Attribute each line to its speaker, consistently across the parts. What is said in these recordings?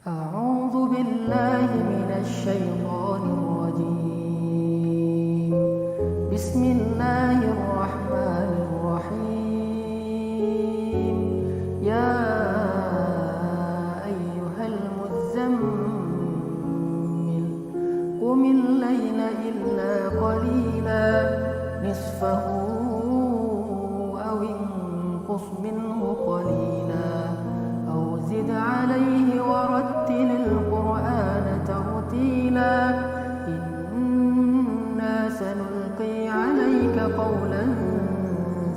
Speaker 1: أعوذ بالله من الشيطان الرجيم. بسم الله الرحمن الرحيم. يا أيها المزمل قم الليل إلا قليلا نصفه أو انقص منه قليلا أو زد عليه ورتل القرآن ترتيلا. إنا سنلقي عليك قولا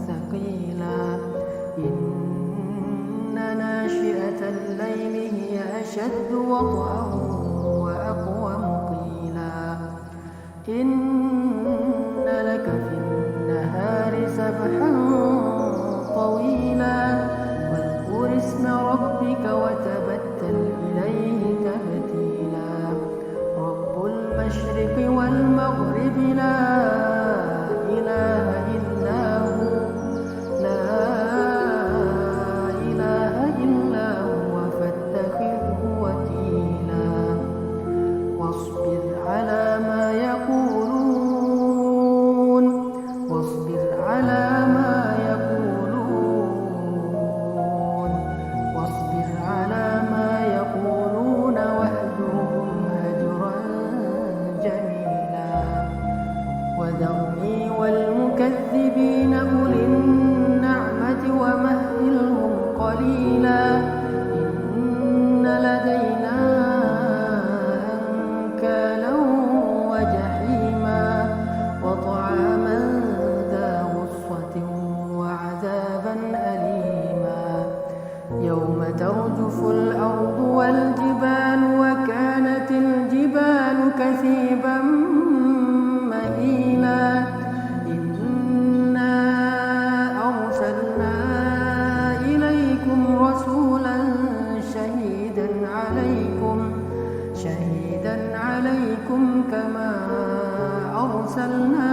Speaker 1: ثقيلا. إن ناشئة الليل هي أشد وطئا وأقوم قيلا. إن لك في النهار سبحا طويلا واذكر اسم ربك وتبتل إليه تبتيلا. رب المشرق والمغرب لا إله إلا هو فاتخذه وكيلا. واصبر على ما يقولون واهجرهم هجرا جميلا. وذرني والمكذبين أولي النعمة ومهلهم قليلا. إن لدينا أنكالا وجحيما وطعاما ذا غصة وعذابا أليما. يوم ترجف الأرض والجبال وكانت الجبال كثيبا مهيلا. إنا أرسلنا إليكم رسولا شهيدا عليكم كما أرسلنا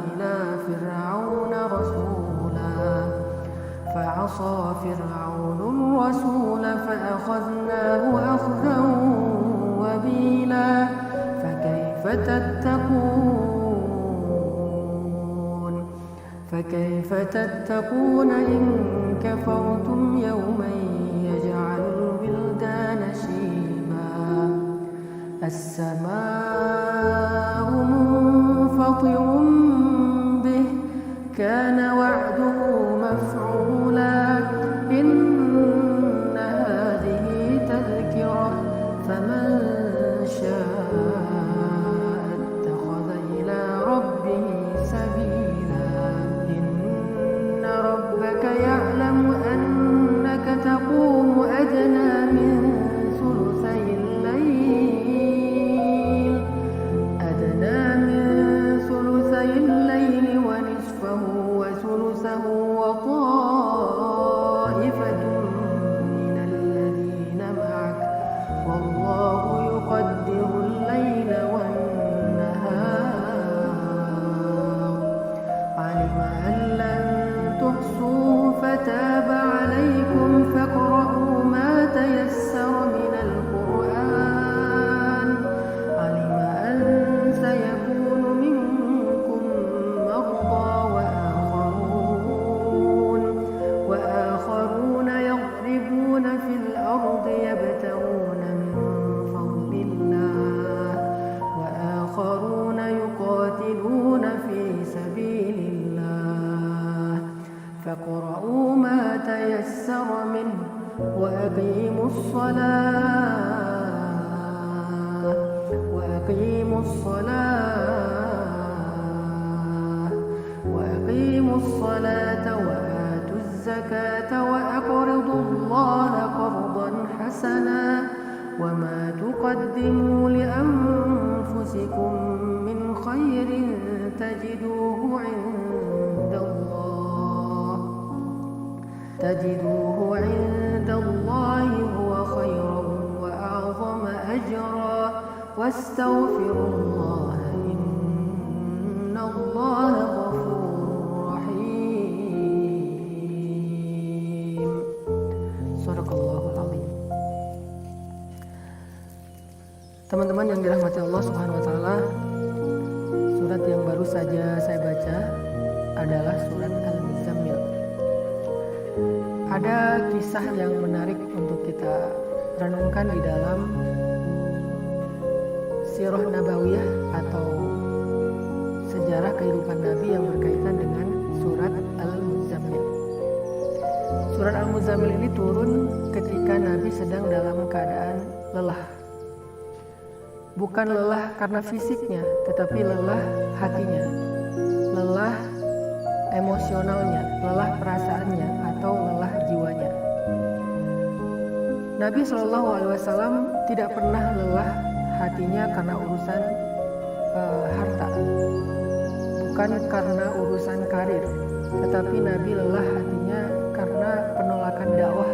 Speaker 1: إلى فرعون رسولا. فعصى فرعون الرسول فأخذناه أخذا وبيلا. فكيف تتقون إن كفرتم يوما يجعل الولدان شيبا. السماء منفطر به كان وعده مفعولا. إن هذه تذكرة فمن شاء اتخذ إلى ربه سبيلا. إن ربك يعلم أنك تقوم أدنى من ثلثي الليل ونصفه وثلثه وطائفة من الذين معك والله يقدر الليل والنهار. علم أن لن تحصوه فتاب عليكم فاقرؤوا ما تيسر من القرآن. علم أن سيكون منكم مرضى وآخرون يضربون في الأرض يبتغون من فضل الله وآخرون يقاتلون في سبيل الله. فاقرؤوا ما تيسر منه وأقيموا الصلاة وآتوا الزكاة وأقرضوا الله قرضا حسنا. وما تقدموا لأنفسكم من خير تجدوه عند الله هو خيرا وأعظم أجرا. واستغفروا الله إن الله غفور رحيم. صدق الله العظيم. Teman-teman yang dirahmati Allah Subhanahu wa taala, surat yang baru saja saya baca adalah surat Al-Muzammil. Ada kisah yang menarik untuk kita renungkan di dalam sirah nabawiyah atau sejarah kehidupan Nabi yang berkaitan dengan surat Al-Muzammil. Surat Al-Muzammil ini turun ketika Nabi sedang dalam keadaan lelah. Bukan lelah karena fisiknya, tetapi lelah hatinya, lelah emosionalnya, lelah perasaannya, atau lelah jiwanya. Nabi SAW tidak pernah lelah hatinya karena urusan harta, bukan karena urusan karir, tetapi Nabi lelah hatinya karena penolakan dakwah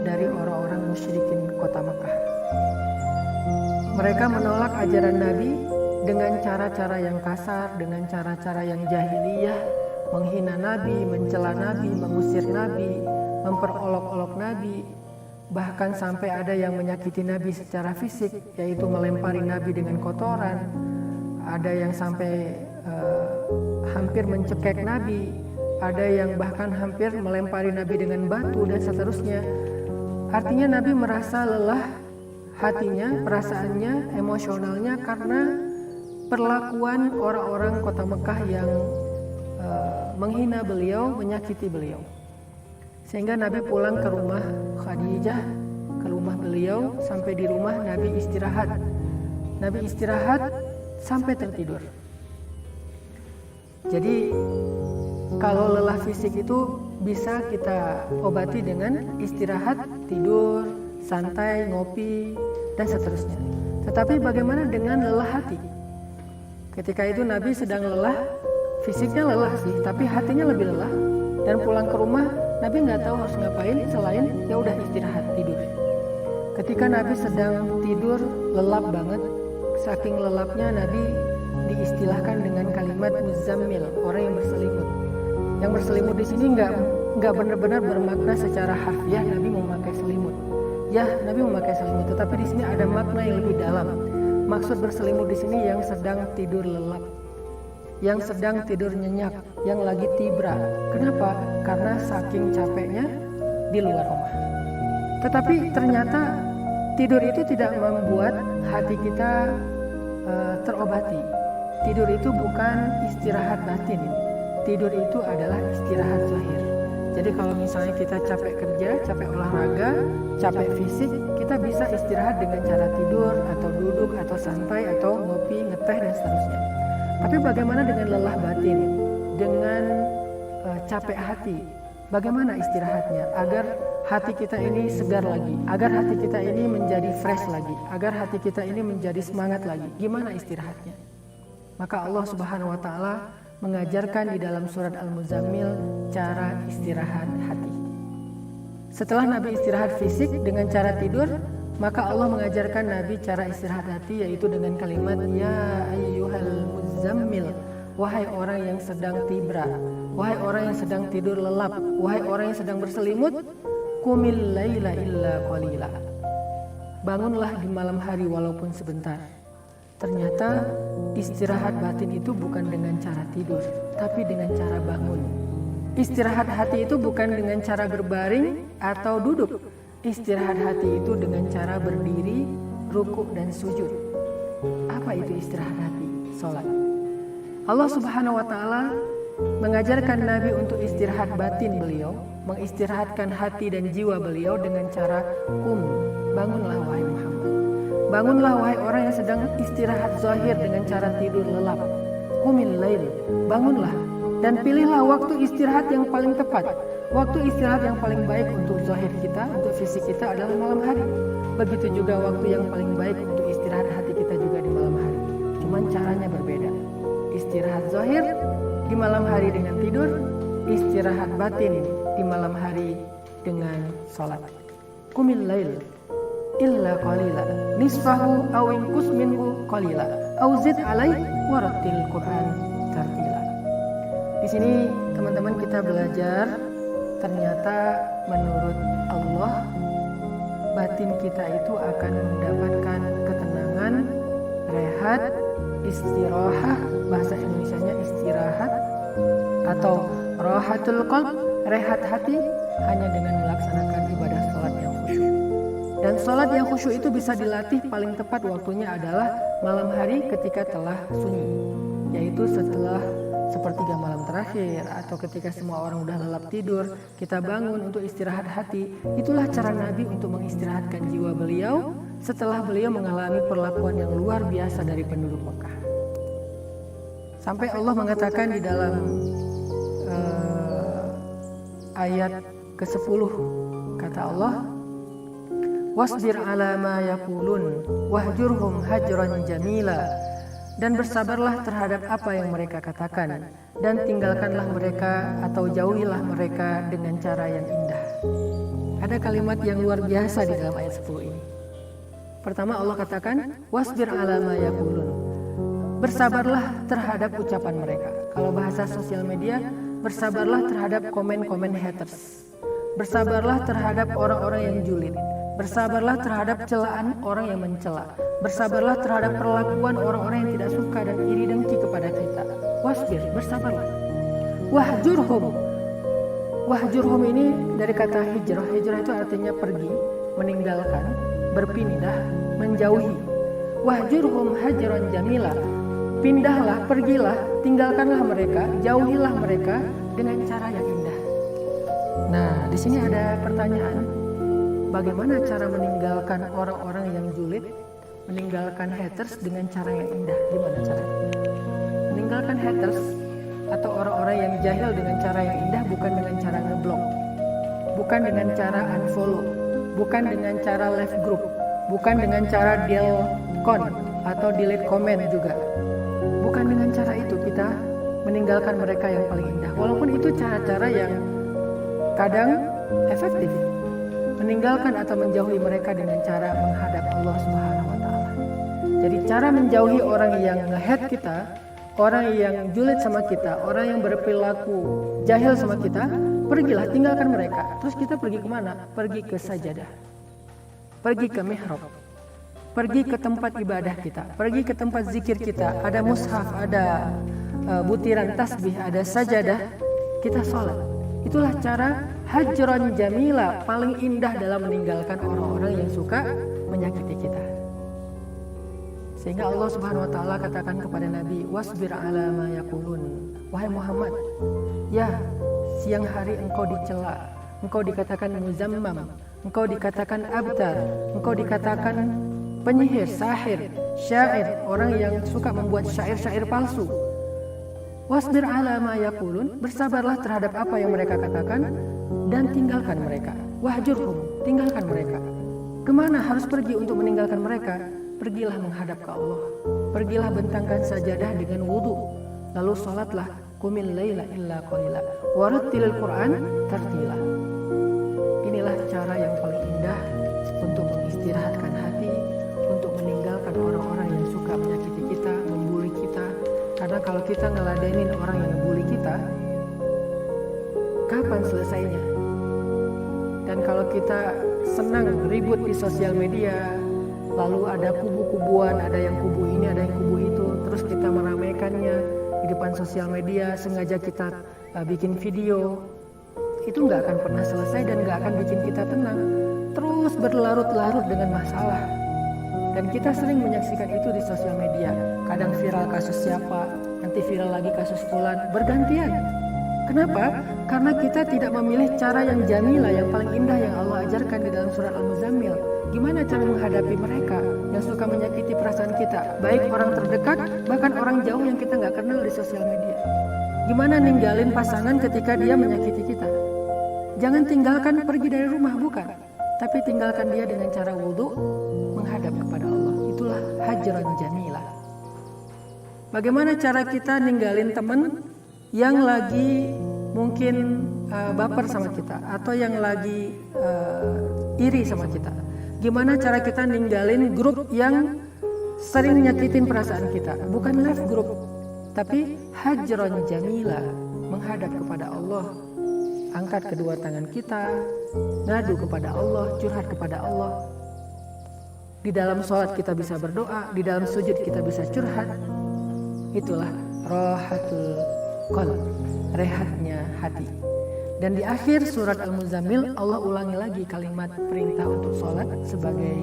Speaker 1: dari orang-orang musyrikin kota Makkah. Mereka menolak ajaran Nabi dengan cara-cara yang kasar, dengan cara-cara yang jahiliyah, menghina Nabi, mencela Nabi, mengusir Nabi, memperolok-olok Nabi, bahkan sampai ada yang menyakiti Nabi secara fisik, yaitu melempari Nabi dengan kotoran. Ada yang sampai hampir mencekek Nabi, ada yang bahkan hampir melempari Nabi dengan batu dan seterusnya. Artinya Nabi merasa lelah hatinya, perasaannya, emosionalnya karena perlakuan orang-orang kota Mekah yang menghina beliau, menyakiti beliau. Sehingga Nabi pulang ke rumah Khadijah, ke rumah beliau. Sampai di rumah Nabi istirahat. Nabi istirahat sampai tertidur. Jadi kalau lelah fisik itu bisa kita obati dengan istirahat, tidur, santai, ngopi, dan seterusnya. Tetapi bagaimana dengan lelah hati? Ketika itu Nabi sedang lelah, fisiknya lelah sih, tapi hatinya lebih lelah. Dan pulang ke rumah, Nabi nggak tahu harus ngapain selain ya udah istirahat, tidur. Ketika Nabi sedang tidur, lelap banget. Saking lelapnya Nabi diistilahkan dengan kalimat muzammil, orang yang berselimut. Yang berselimut di sini nggak benar-benar bermakna secara harfiah Nabi memakai selimut. Ya, Nabi memakai selimut, tetapi di sini ada makna yang lebih dalam. Maksud berselimut di sini yang sedang tidur lelap, yang sedang tidur nyenyak, yang lagi tibra. Kenapa? Karena saking capeknya di luar rumah. Tetapi ternyata tidur itu tidak membuat hati kita terobati. Tidur itu bukan istirahat batin. Tidur itu adalah istirahat zahir. Jadi kalau misalnya kita capek kerja, capek olahraga, capek fisik, kita bisa istirahat dengan cara tidur atau duduk atau santai atau ngopi, ngeteh dan seterusnya. Tapi bagaimana dengan lelah batin, dengan capek hati? Bagaimana istirahatnya agar hati kita ini segar lagi, agar hati kita ini menjadi fresh lagi, agar hati kita ini menjadi semangat lagi? Gimana istirahatnya? Maka Allah Subhanahu wa taala mengajarkan di dalam surat Al-Muzammil cara istirahat hati. Setelah Nabi istirahat fisik dengan cara tidur, maka Allah mengajarkan Nabi cara istirahat hati, yaitu dengan kalimat ya ayyuhal muzammil, wahai orang yang sedang tibra, wahai orang yang sedang tidur lelap, wahai orang yang sedang berselimut, qumil laila illa qalila, bangunlah di malam hari walaupun sebentar. Ternyata istirahat batin itu bukan dengan cara tidur, tapi dengan cara bangun. Istirahat hati itu bukan dengan cara berbaring atau duduk. Istirahat hati itu dengan cara berdiri, rukuk dan sujud. Apa itu istirahat hati? Salat. Allah Subhanahu wa taala mengajarkan Nabi untuk istirahat batin beliau, mengistirahatkan hati dan jiwa beliau dengan cara bangunlah wahai Muhammad. Bangunlah wahai orang yang sedang istirahat zahir dengan cara tidur lelap. Qumil lail, bangunlah dan pilihlah waktu istirahat yang paling tepat. Waktu istirahat yang paling baik untuk zahir kita, untuk fisik kita adalah malam hari. Begitu juga waktu yang paling baik untuk istirahat hati kita juga di malam hari. Cuman caranya berbeda. Istirahat zahir di malam hari dengan tidur, istirahat batin di malam hari dengan salat. Qumil lail illa qalila nisfahu aw inqus minhu qalila aw zid alaihi warattil Qur'an tartila. Di sini teman-teman kita belajar ternyata menurut Allah batin kita itu akan mendapatkan ketenangan dengan rehat, istirahah, bahasa Indonesianya istirahat, atau rahatul qalb, rehat hati, hanya dengan melaksanakan ibadah sholat yang khusyuk. Dan sholat yang khusyuk itu bisa dilatih paling tepat waktunya adalah malam hari ketika telah sunyi, yaitu setelah sepertiga malam terakhir, atau ketika semua orang udah lelap tidur, kita bangun untuk istirahat hati. Itulah cara Nabi untuk mengistirahatkan jiwa beliau setelah beliau mengalami perlakuan yang luar biasa dari penduduk Mekah. Sampai Allah mengatakan di dalam ayat ke-10, kata Allah, wasbir ala ma yaqulun wahjurhum hajran jamila, dan bersabarlah terhadap apa yang mereka katakan, dan tinggalkanlah mereka atau jauhilah mereka dengan cara yang indah. Ada kalimat yang luar biasa di dalam ayat 10 ini. Pertama Allah katakan wasbir ala ma yaqulun, bersabarlah terhadap ucapan mereka. Kalau bahasa sosial media, bersabarlah terhadap komen-komen haters. Bersabarlah terhadap orang-orang yang julid. Bersabarlah terhadap celaan orang yang mencela. Bersabarlah terhadap perlakuan orang-orang yang tidak suka dan iri dengki kepada kita. Wasbir, bersabarlah. Wahjurhum. Wahjurhum ini dari kata hijrah. Hijrah itu artinya pergi, meninggalkan, berpindah, menjauhi. Wahjurhum hajran jamila. Pindahlah, pergilah, tinggalkanlah mereka, jauhilah mereka dengan cara yang indah. Nah, di sini ada pertanyaan. Bagaimana cara meninggalkan orang-orang yang julid, meninggalkan haters dengan cara yang indah? Gimana caranya? Meninggalkan haters atau orang-orang yang jahil dengan cara yang indah bukan dengan cara ngeblok, bukan dengan cara unfollow, bukan dengan cara left group, bukan dengan cara delcon atau delete comment juga. Bukan dengan cara itu kita meninggalkan mereka yang paling indah. Walaupun itu cara-cara yang kadang efektif. Meninggalkan atau menjauhi mereka dengan cara menghadap Allah Subhanahu wa Ta'ala. Jadi cara menjauhi orang yang nge-hate kita, orang yang julid sama kita, orang yang berperilaku jahil sama kita, pergilah, tinggalkan mereka. Terus kita pergi kemana? Pergi ke sajadah, pergi ke mihrab, pergi ke tempat ibadah kita, pergi ke tempat zikir kita. Ada mushaf, ada butiran tasbih, ada sajadah, kita sholat. Itulah cara hajran jamila, paling indah dalam meninggalkan orang-orang yang suka menyakiti kita. Sehingga Allah Subhanahu wa Ta'ala katakan kepada Nabi, wasbir ala ma yaqulun. Wahai Muhammad, ya, siang hari engkau dicela, engkau dikatakan muzammam, engkau dikatakan abtar, engkau dikatakan penyihir, sahir, syair, orang yang suka membuat syair-syair palsu. Wasbir ala ma yaqulun, bersabarlah terhadap apa yang mereka katakan dan tinggalkan mereka. Wahjurhum, tinggalkan mereka. Kemana harus pergi untuk meninggalkan mereka? Pergilah menghadap ke Allah. Pergilah bentangkan sajadah dengan wudu. Lalu salatlah, qumil laila illa qalila warattilil Qur'an tartila. Inilah cara yang paling indah untuk mengistirahatkan hati, untuk meninggalkan orang-orang yang suka menyakiti kita, membuli kita. Karena kalau kita ngeladenin orang yang bully kita, kapan selesainya? Dan kalau kita senang ribut di sosial media, lalu ada kubu-kubuan, ada yang kubu ini, ada yang kubu itu, terus kita meramaikannya di depan sosial media, sengaja kita bikin video, itu nggak akan pernah selesai dan nggak akan bikin kita tenang. Terus berlarut-larut dengan masalah. Dan kita sering menyaksikan itu di sosial media. Kadang viral kasus siapa, nanti viral lagi kasus fulan, bergantian. Kenapa? Karena kita tidak memilih cara yang jamilah, yang paling indah yang Allah ajarkan di dalam surat Al-Muzammil. Gimana cara menghadapi mereka yang suka menyakiti perasaan kita, baik orang terdekat, bahkan orang jauh yang kita nggak kenal di sosial media. Gimana ninggalin pasangan ketika dia menyakiti kita? Jangan tinggalkan pergi dari rumah, bukan. Tapi tinggalkan dia dengan cara wudu, menghadap kepada Allah. Itulah hajran jamilah. Bagaimana cara kita ninggalin teman yang lagi mungkin baper sama kita, atau yang lagi iri sama kita? Gimana cara kita ninggalin grup yang sering nyakitin perasaan kita? Bukan left group, tapi hajran jamilah, menghadap kepada Allah. Angkat kedua tangan kita, ngadu kepada Allah, curhat kepada Allah. di dalam sholat kita bisa berdoa, di dalam sujud kita bisa curhat. Itulah rohatul qalb, rehatnya hati. Dan di akhir surat Al-Muzammil Allah ulangi lagi kalimat perintah untuk sholat sebagai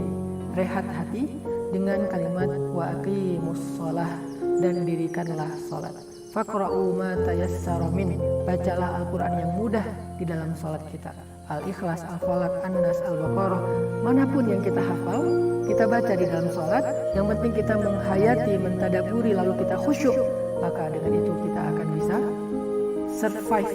Speaker 1: rehat hati dengan kalimat wa aqimus sholah, dan dirikanlah sholat. Faqra'u ma tayassara min, bacalah Al-Quran yang mudah di dalam sholat kita. Al-Ikhlas, Al-Falaq, An-Nas, Al-Baqarah, manapun yang kita hafal, kita baca di dalam sholat. Yang penting kita menghayati, mentadaburi, lalu kita khusyuk, maka dengan itu kita akan bisa survive